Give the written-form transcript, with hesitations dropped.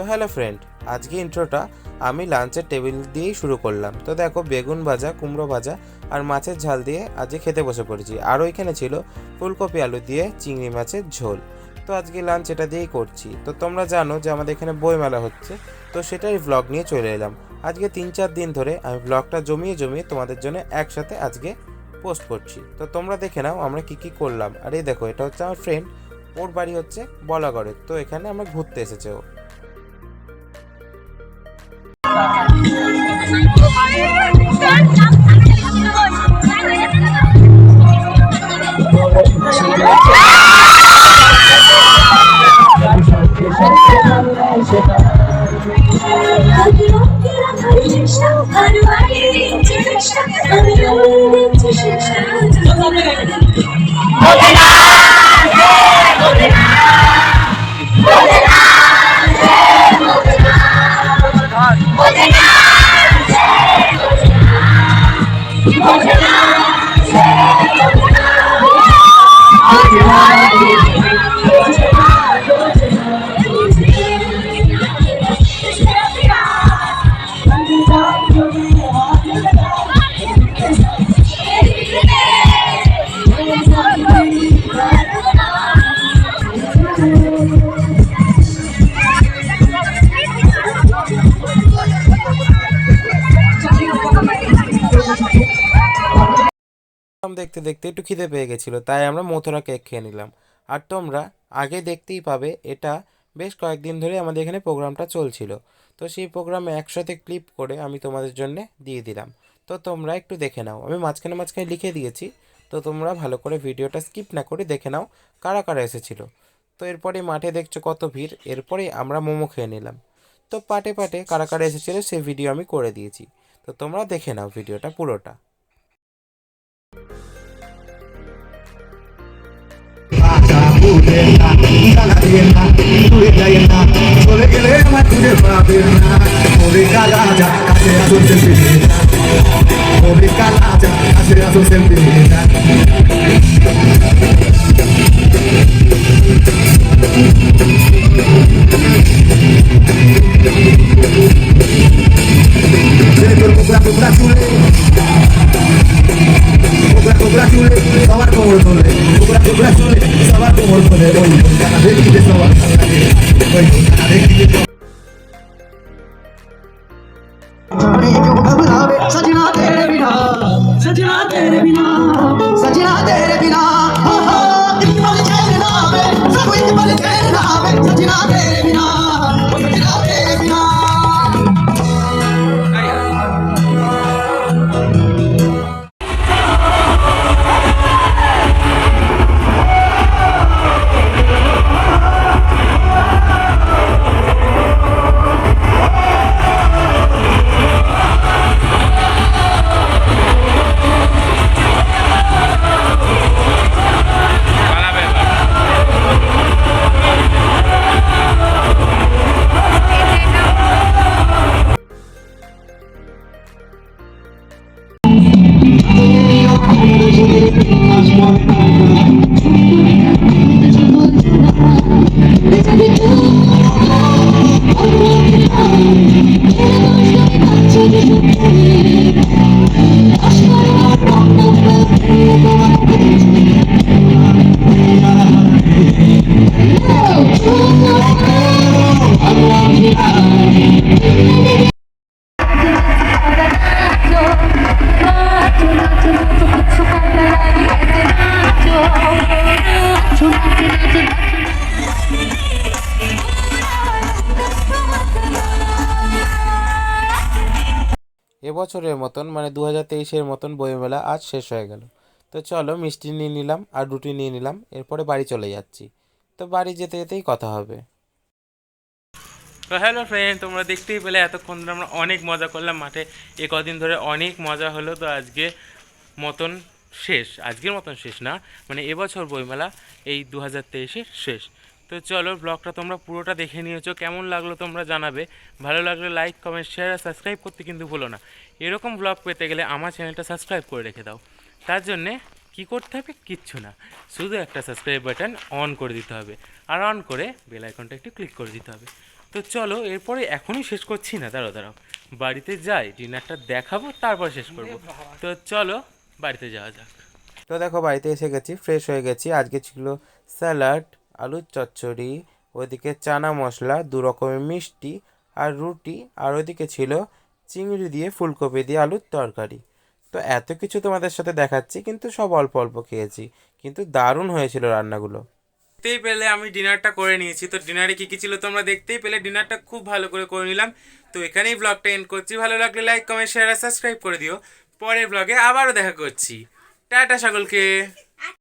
Hello friend, আজকে ইন্ট্রোটা আমি লাঞ্চের টেবিল দিয়েই শুরু করলাম। তো দেখো, বেগুন ভাজা, কুমড়ো ভাজা আর মাছের ঝাল দিয়ে আজকে খেতে বসে পড়েছি। আর ওইখানে ছিল ফুলকপি আলু দিয়ে চিংড়ি মাছের ঝোল। তো আজকে লাঞ্চ এটা দিয়েই করছি। তো তোমরা জানো যে আমাদের এখানে বইমেলা হচ্ছে, তো সেটাই ভ্লগ নিয়ে চলে এলাম। আজকে 3-4 দিন ধরে আমি ভ্লগটা জমিয়ে জমিয়ে তোমাদের জন্য একসাথে আজকে পোস্ট করছি। তো তোমরা দেখে নাও আমরা কি করলাম। আর এই দেখো, এটা হচ্ছে আমার ফ্রেন্ড, ওর বাড়ি হচ্ছে বলাগড়ে। তো এখানে আমরা ঘুরতে এসেছে ও। দেখতে দেখতে একটু খিদে পেয়ে গেছিলো, তাই আমরা মথুরা কেক খেয়ে নিলাম। আর তোমরা আগে দেখতেই পাবে, এটা বেশ কয়েকদিন ধরে আমাদের এখানে প্রোগ্রামটা চলছিল। তো সেই প্রোগ্রামে একসাথে ক্লিপ করে আমি তোমাদের জন্য দিয়ে দিলাম। তো তোমরা একটু দেখে নাও, আমি মাঝখানে মাঝখানে লিখে দিয়েছি। তো তোমরা ভালো করে ভিডিওটা স্কিপ না করে দেখে নাও কারা কারা এসেছিলো। তো এরপরে মাঠে দেখছো কত ভিড়, এরপরে আমরা মোমো খেয়ে নিলাম। তো পাটে পাটে কারা কারা এসেছিলো সেই ভিডিও আমি করে দিয়েছি। তো তোমরা দেখে নাও ভিডিওটা পুরোটা। চলে গেলে আমার খুঁজে পাবে না, ওরে কালা যা কাছে আসো সেলফি নিয়ে যা, ওরে কালা যা কাছে আসো সেলফি নিয়ে যা। তোর কোবরা কোবরা চুলে, কোবরা কোবরা চুলে সবার কোমর তোলে, কোবরা কোবরা চুলে সবার কোমর তোলে, ওই কানা দেখিতে সবার ভালো লাগে, ওই কানা দেখিতে। सजना तेरे बिना, सजना तेरे बिना, सजना तेरे बिना, एक पल चैन ना आवे, सब एक पल चैन ना आवे, सजना तेरे बिना, सजना तेरे बिना। এবছরের মতন মানে 2023-এর মতন বইমেলা আজ শেষ হয়ে গেল। তো চলো মিষ্টি নিয়ে নিলাম আর রুটি নিয়ে নিলাম, এরপরে বাড়ি চলে যাচ্ছি। তো বাড়ি যেতে যেতেই কথা হবে। তো হ্যালো ফ্রেন্ড, তোমরা দেখতেই পেলে এতক্ষণ ধরে আমরা অনেক মজা করলাম মাঠে। কদিন ধরে অনেক মজা হলো। তো আজকে মতন শেষ, আজকের মতন শেষ না, মানে এবছর বইমেলা এই 2023-এর শেষ। তো চলো, ব্লগটা তোমরা পুরোটা দেখে নিয়েছো, কেমন লাগলো তোমরা জানাবে। ভালো লাগলে লাইক, কমেন্ট, শেয়ার আর সাবস্ক্রাইব করতে কিন্তু ভুলো না। এরকম ব্লগ পেতে গেলে আমার চ্যানেলটা সাবস্ক্রাইব করে রেখে দাও। তার জন্যে কী করতে হবে? কিচ্ছু না, শুধু একটা সাবস্ক্রাইব বাটন অন করে দিতে হবে, আর অন করে বেল আইকনটা একটু ক্লিক করে দিতে হবে। তো তো চলো এরপরে এখনই শেষ করছি না, দাঁড়াও দাঁড়াও, বাড়িতে যাই, ডিনারটা দেখাবো, তারপর শেষ করবো। তো চলো বাড়িতে যাওয়া যাক। তো দেখো বাড়িতে এসে গেছি, ফ্রেশ হয়ে গেছি। আজকে ছিল স্যালাড, আলুর চচ্চড়ি, ওইদিকে চানা মশলা, 2 রকমের মিষ্টি আর রুটি, আর ওইদিকে ছিল চিংড়ি দিয়ে ফুলকপি দিয়ে আলুর তরকারি। তো এত কিছু তোমাদের সাথে দেখাচ্ছি, কিন্তু সব অল্প অল্প খেয়েছি, কিন্তু দারুণ হয়েছিল রান্নাগুলো। দেখতেই পেলে আমি ডিনারটা করে নিয়েছি। তো ডিনারে কি কি ছিল তোমরা দেখতেই পেলে, ডিনারটা খুব ভালো করে নিলাম। তো এখানেই ব্লগটা এন্ড করছি। ভালো লাগলে লাইক কমেন্ট শেয়ার আর সাবস্ক্রাইব করে দিও। পরের ব্লগে আবারও দেখা করছি। টাটা সকলকে।